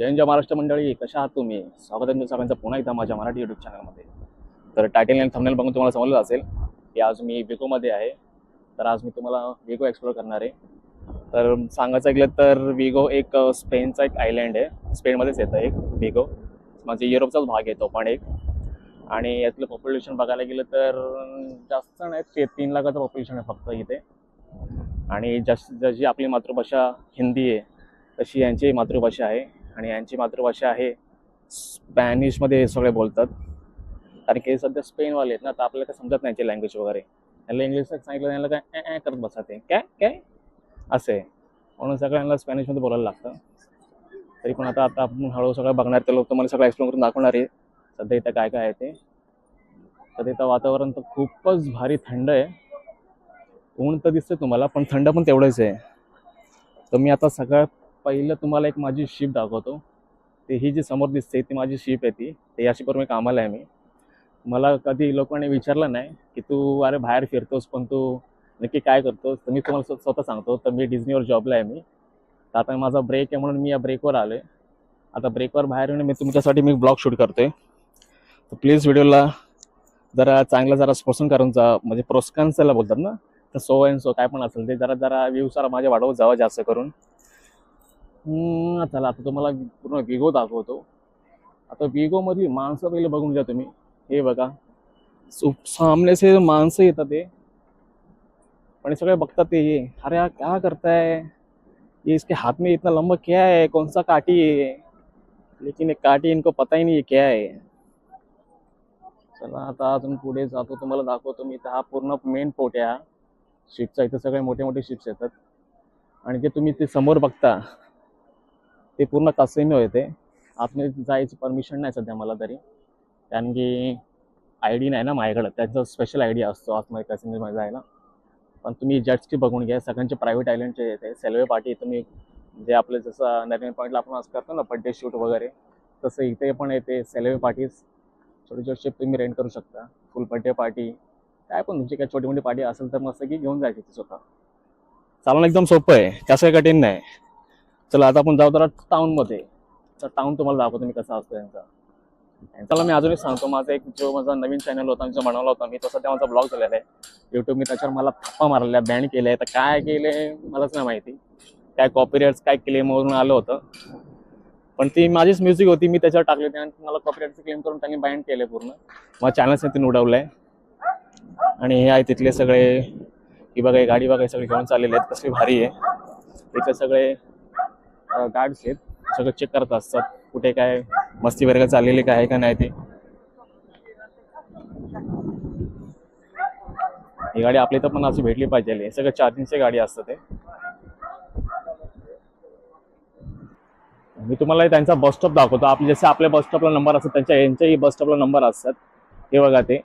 जय महाराष्ट्र मंडळी, कशा आहात तुम्ही? स्वागत आहे तुमचं सगळ्यांचं पुन्हा एकदा माझ्या मराठी यूट्यूब चॅनलमध्ये. तर टायटल आणि थंबनेल बघून तुम्हाला समजलं असेल की आज मी विगोमध्ये आहे. तर आज मी तुम्हाला विगो एक्सप्लोर करणार आहे. तर सांगायचं गेलं तर विगो एक स्पेनचा एक आयलँड आहे. स्पेनमध्येच येतं एक विगो, म्हणजे युरोपचाच भाग आहे तो पण एक. आणि यातलं पॉप्युलेशन बघायला गेलं तर जास्त नाही, 3 लाखाचं पॉप्युलेशन आहे फक्त इथे. आणि जशी आपली मातृभाषा हिंदी आहे तशी यांची मातृभाषा आहे. आणि यांची मातृभाषा आहे स्पॅनिशमध्ये सगळे बोलतात. कारण की सध्या स्पेनवाले आहेत ना, तर आपल्याला काय समजत नाही लँग्वेज वगैरे. त्यांना इंग्लिश सांगितलं त्यांना काय करत बसते, काय काय असे, म्हणून सगळ्यांना स्पॅनिशमध्ये बोलायला लागतं. तरी पण आता आपण हळूहळू सगळं बघणार, तर तुम्हाला सगळं एक्सप्लोर करून दाखवणार आहे सध्या इथं काय काय आहे ते. सध्या इथं वातावरण तर खूपच भारी थंड आहे. ऊन तर दिसतं तुम्हाला, पण थंड पण तेवढंच आहे. तर मी आता सगळ्यात पहिलं तुम्हाला एक माझी शिप दाखवतो. ते ही जी समोर दिसते ती माझी शिप आहे. ती या शिपवर मी कामाला आहे. मला कधी लोकांनी विचारलं नाही की तू अरे बाहेर फिरतोस, पण तू नक्की काय करतोस. तर मी तुम्हाला स्वतः सांगतो. तर मी डिझनीवर जॉबला आहे. तर आता माझा ब्रेक आहे म्हणून मी या ब्रेकवर आलो आहे. आता ब्रेकवर बाहेर येऊन मी तुमच्यासाठी ब्लॉग शूट करतोय. तर प्लीज व्हिडिओला जरा चांगलं जरा पसंत करून जा, म्हणजे प्रोत्साहनला बोलतात ना, तर सो अँड सो काय पण असेल ते जरा व्ह्यू सारा माझ्या वाढवत जावं जास्त करून. चला आता तुम्हाला पूर्ण विगो दाखवतो. आता विगोमधली माणसं पहिले बघून घ्या तुम्ही. हे बघा, सामने से माणसं येतात ते, पण सगळे बघतात ते, अरे यार क्या करता है ये, इसके हाथ में इतना लंबा क्या है, कौन सा काटी है, लेकिन एक काटी इनको पता ही नहीं है क्या है. चला आता अजून पुढे जातो, तुम्हाला दाखवतो मी. हा पूर्ण मेन पोर्ट आहे हा शिपचा. इथं सगळे मोठे मोठे शिप्स येतात. आणि जे तुम्ही ते समोर बघता ते पूर्ण कसिनो येते. आतमध्ये जायची परमिशन नाही सध्या मला तरी, कारण की आय डी नाही ना माझ्याकडं. त्याचा स्पेशल आय डी असतो आतमध्ये कसिनोमध्ये जायला. पण तुम्ही जेट्सकी बघून घ्या, सगळ्यांचे प्रायव्हेट आयलंडचे येते. सेल्वे पार्टी तुम्ही जे आपले जसं नरिमन पॉईंटला आपण असं करतो ना बड्डे शूट वगैरे, तसं इथे पण येते सेल्वे पार्टीज. छोटी छोटी शिप तुम्ही रेंट करू शकता. फुल बड्डे पार्टी काय पण तुमची काय छोटी मोठी पार्टी असेल तर मस्त की घेऊन जायची ती स्वतः. चालणं एकदम सोपं आहे, कसं कठीण नाही. चला आता आपण जाऊ जरा टाऊनमध्ये. तर टाऊन तुम्हाला दाखवतो मी कसा असतो यांचा. चला मी अजूनही सांगतो, माझा माझा नवीन चॅनल होता जो बनवला होता मी, तो सध्या माझा ब्लॉग झालेला आहे यूट्यूब. मी त्याच्यावर मला थप्पा मारलेला, बॅन केलं आहे. तर काय केले मलाच नाही माहिती, काय कॉपीराईट्स काय क्लेमवरून आलं होतं. पण ती माझीच म्युझिक होती, मी त्याच्यावर टाकली होती आणि मला कॉपीराईटचं क्लेम करून त्यांनी बॅन केलं पूर्ण. माझ्या चॅनल्सने तिने उडवलं आहे. आणि हे आहे तिथले सगळे, की बघा गाडी बघा सगळे घेऊन चाललेले आहेत, कसली भारी आहे. इथे सगळे गार्ड्स आहेत, सगळं चेक करत असतात कुठे काय मस्ती वगैरे चाललेली काय आहे का नाही. ते ही गाडी आपल्या इथं पण अशी भेटली पाहिजे. हे सगळं चार्जिंगची गाडी असतं ते. मी तुम्हाला त्यांचा बस स्टॉप दाखवतो. आपले जसे आपल्या बस स्टॉपला नंबर असतात, यांच्याही बस स्टॉपला नंबर असतात. हे बघा ते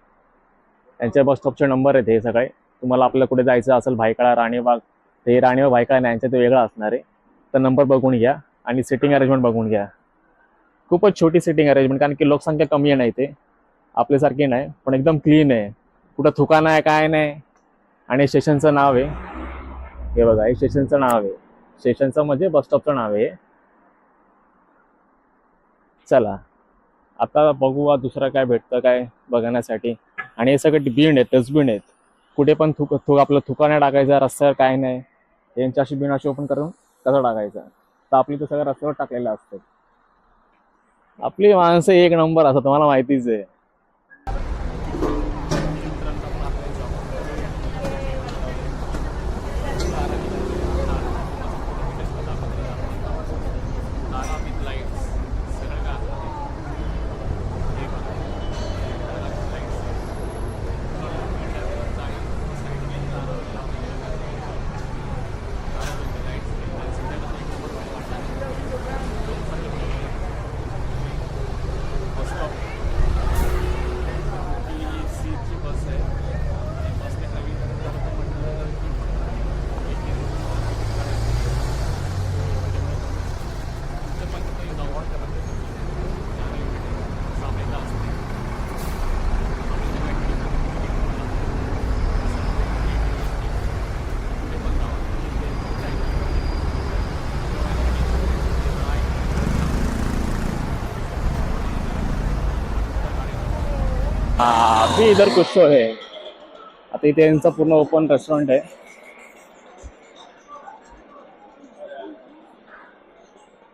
त्यांच्या बस स्टॉपचे नंबर आहेत हे सगळे. तुम्हाला आपल्याला कुठे जायचं असेल, भायखळा राणीबाग, ते राणीबाग भायखळा नाही, यांचं ते वेगळं असणार आहे. तर नंबर बघून घ्या आणि सिटिंग अरेंजमेंट बघून घ्या. खूपच छोटी सिटिंग अरेंजमेंट, कारण की लोकसंख्या कमी आहे. नाही ते आपल्यासारखी नाही, पण एकदम क्लीन आहे. कुठं थुका नाही काय नाही. आणि स्टेशनचं नाव आहे हे बघा, हे स्टेशनचं नाव आहे. स्टेशनचं म्हणजे बस स्टॉपचं नाव आहे. चला आता बघू दुसरं काय भेटतं काय बघण्यासाठी. आणि हे सगळे बिन आहेत, डस्टबिन आहेत. कुठे पण आपलं थुका नाही टाकायचा, रस्त्यावर काय नाही. यांच्याशी बिन अशी ओपन करून कसं टाकायचं. तर आपली तर सगळं रस्त्यावर टाकलेलं असतं. आपली माणसं एक नंबर असं तुम्हाला माहितीच आहे. अभी इधर कुछ तो है. आता इथे यांचं पूर्ण ओपन रेस्टॉरंट आहे.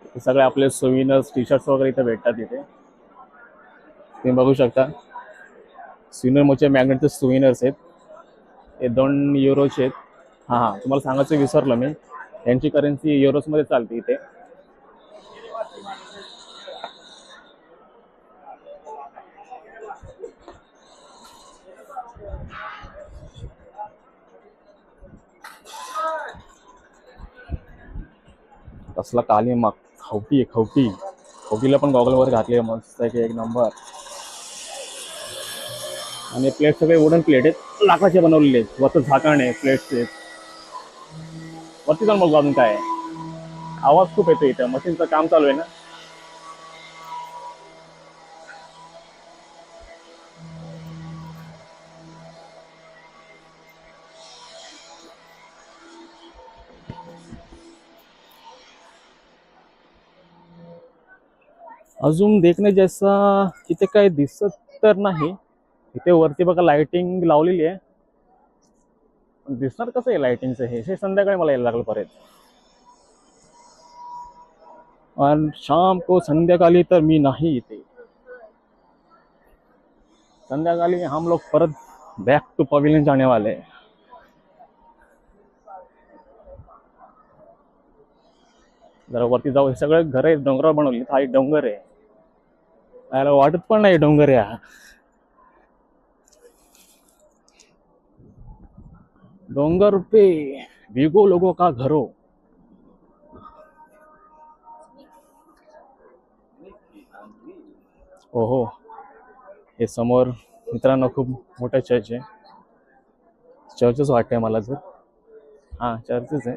हे सगळे आपले सोविनर्स टी शर्ट्स वगैरे इथे भेटतात. इथे तुम्ही बघू शकता स्विनर मोचे मॅग्नेटचे सोविनर्स आहेत. हे 2 युरोचे आहेत. हां तुम्हाला सांगायचं विसरलो मी, यांची करन्सी युरोजमध्ये चालते इथे. कसला काली मग खवटी आहे खवटी. खवटीला पण गॉगल वर घातले मस्त आहे की एक नंबर. आणि प्लेट सगळे वुडन प्लेट आहेत, लाकडाचे बनवलेले आहेत. वरचं झाकण आहे प्लेट्सचे. वरती जाऊन बघू अजून काय आहे. आवाज खूप येतो इथं, मशीनचं काम चालू आहे ना. अजून देखणे जैसा इथे काय दिसत तर नाही. इथे वरती बघा लाइटिंग लावलेली आहे. पण दिसणार कसं आहे लाइटिंगचं हे संध्याकाळी मला यायला लागलं परत. आणि शाम को संध्याकाळी तर मी नाही इथे. संध्याकाळी हम लोग परत बैक टू पवेलियन जाने वाले हैं. जरा वरती जाऊ. हे सगळे घर आहेत डोंगरावर बनवली. हा एक डोंगर आहे. याला वाटत पण नाही डोंगर आहे हा. डोंगर पे विगो लोगों का घरो. ओहो हे समोर मित्रांनो खूप मोठा चर्च आहे. चर्चच वाटतंय मला तर. हा चर्चच आहे.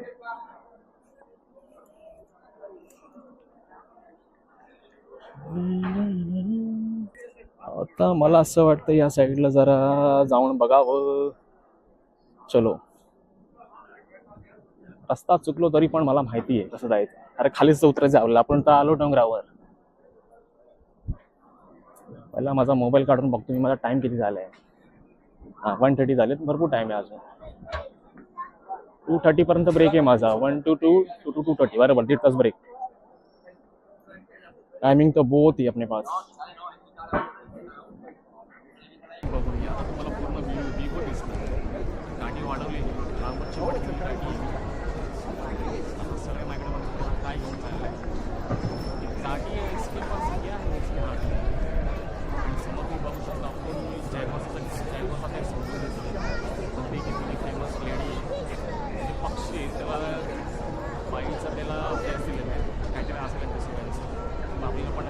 आता मला असं वाटतं या साईडला जरा जाऊन बघावं. चलो. रस्ता चुकलो तरी पण मला माहिती आहे कसं जायचं. अरे खालीच उतरायचं आवडलं. आपण तर आलो डोंगरावर. पहिला माझा मोबाईल काढून बघतो मी, माझा टाइम किती झालाय. हा 1:30 झालेत. भरपूर टाइम आहे अजून. 2:30 पर्यंत ब्रेक आहे माझा. 1 to 2 to 2:30 बरोबर 1.5 तास ब्रेक. टाइमिंग तो बहुत ही अपने पास. बघूया तुम्हाला पूर्ण व्ह्यू दिसणार. गाडी वाढवली रामची गाडी. आता सगळे माझ्याकडे काय घेऊन चाललंय. गाडी आहे इसके पास क्या है इसके हाथ में. समोर मी बघू शकतो आपण जयमासाचा एक समोर दिसतो. फेमस लेडी पक्षी त्याला बाईचं त्याला अभ्यास दिलेला आहे. काहीतरी असेल त्याच्या सगळ्यांचं आपल्याला पण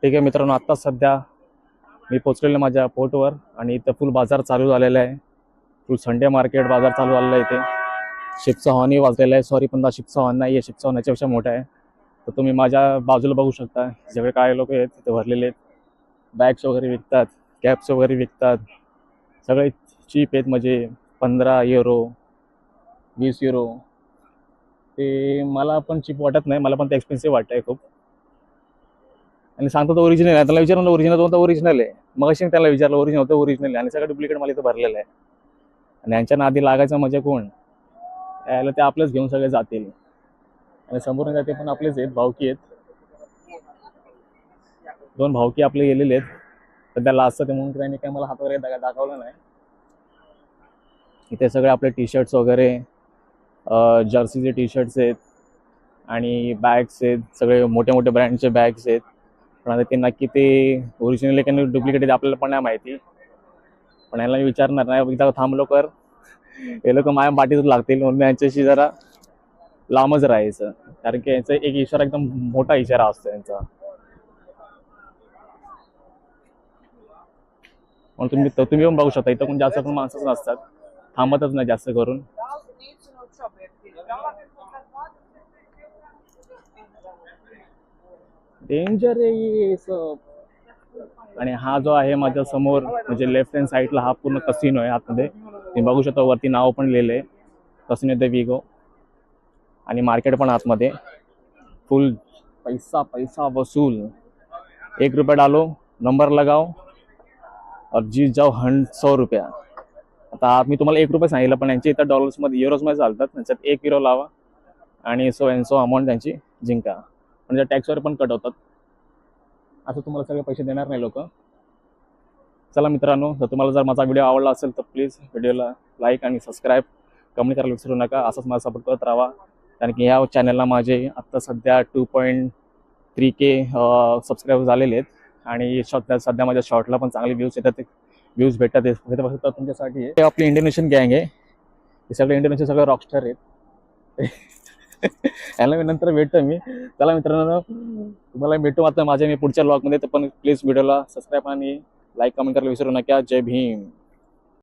ठीक आहे मित्रांनो, आत्ताच सध्या मी पोचलेलो माझ्या पोर्टवर आणि इथं फुल बाजार चालू झालेला आहे. फुल संडे मार्केट बाजार चालू झालेला आहे. इथे शिपचा हॉर्नही वाजलेला आहे. सॉरी पण शिपचा हॉर्न नाही आहे, शिपचा हॉर्न याच्यापेक्षा मोठा आहे. तर तुम्ही माझ्या बाजूला बघू शकता, सगळे काय लोक आहेत तिथे भरलेले आहेत. बॅग्स वगैरे विकतात, कॅप्स वगैरे विकतात. सगळे चीप आहेत, म्हणजे 15 युरो 20 युरो. ते मला पण चीप वाटत नाही, मला पण ते एक्सपेन्सिव्ह वाटत आहे खूप. आणि सांगतो तो ओरिजिनल आहे. त्याला विचारलं ओरिजिनल होतं, ओरिजिनल आहे. मग अशी त्याला विचारलं ओरिजिनल होतं, ओरिजिनल आहे. आणि सगळं डुप्लिकेट मला इथं भरलेलं आहे. आणि यांच्या नादी लागायचं म्हणजे कोण, यायला ते आपलेच घेऊन सगळे जातील. आणि समोरून जाते पण आपलेच आहेत, भावकी आहेत. 2 भावकी आपले गेलेले आहेत. सध्या लास्ट ते म्हणून त्यांनी काय मला हात वगैरे दाखवलं नाही. इथे सगळे आपले टी शर्ट्स वगैरे, जर्सीचे टी शर्ट्स आहेत आणि बॅग्स आहेत. सगळे मोठे मोठे ब्रँडचे बॅग्स आहेत. पण आता ते नक्की ते ओरिजिनल आहे की डुप्लिकेट आहे आपल्याला पण नाही माहिती. पण याला मी विचारणार नाही, एकदा थांबलो कर हे लोक माझ्या पाठीच लागतील, म्हणून यांच्याशी जरा लांबच राहायचं. कारण की यांचा एक इशारा एकदम मोठा इशारा असतो यांचा. म्हणून तुम्ही पण बघू शकता, इथं कोण जास्त पण माणसंच नसतात, थांबतच नाही जास्त करून. डेंजर आहे सब. आणि हा जो आहे माझ्या समोर म्हणजे लेफ्ट हँड साईडला, हा पूर्ण कसिनो आहे. आतमध्ये तुम्ही बघू शकता, वरती नाव पण लिहिलंय कसिनो द विगो. आणि मार्केट पण आतमध्ये फुल पैसा पैसा वसूल. 1 रुपया डालो, नंबर लगाओ और जीत जाओ 100 रुपया. आता मी तुम्हाला 1 रुपया सांगितलं, पण यांचे इथं डॉलर्समध्ये युरोजमध्ये चालतात. त्यांच्यात 1 युरो लावा आणि सो अँड सो अमाऊंट त्यांची जिंका. म्हणजे टॅक्सवर पण कट होतात. असं तुम्हाला सगळे पैसे देणार नाही लोक. चला मित्रांनो, जर तुम्हाला जर माझा व्हिडिओ आवडला असेल तर प्लीज व्हिडिओला लाईक आणि सबस्क्राईब, कमेंट करायला विसरू नका. असंच मला सपोर्ट करत राहा. कारण की या चॅनलला माझे आत्ता सध्या 2.3K सबस्क्राईबर झालेले आहेत. आणि सध्या माझ्या शॉर्टला पण चांगले व्ह्यूज येतात, व्ह्यूज भेटतात. फक्त तुमच्यासाठी हे आपली इंडोनेशियन गँग आहे. हे सगळे इंडोनेशियन सगळे रॉकस्टार आहेत. याला मी नंतर भेटतो मी. चला मित्रांनो, तुम्हाला भेटू आता माझ्या मी पुढच्या व्लॉगमध्ये. तर पण प्लीज व्हिडिओला सबस्क्राईब आणि लाईक कमेंट करायला विसरू नका. जय भीम.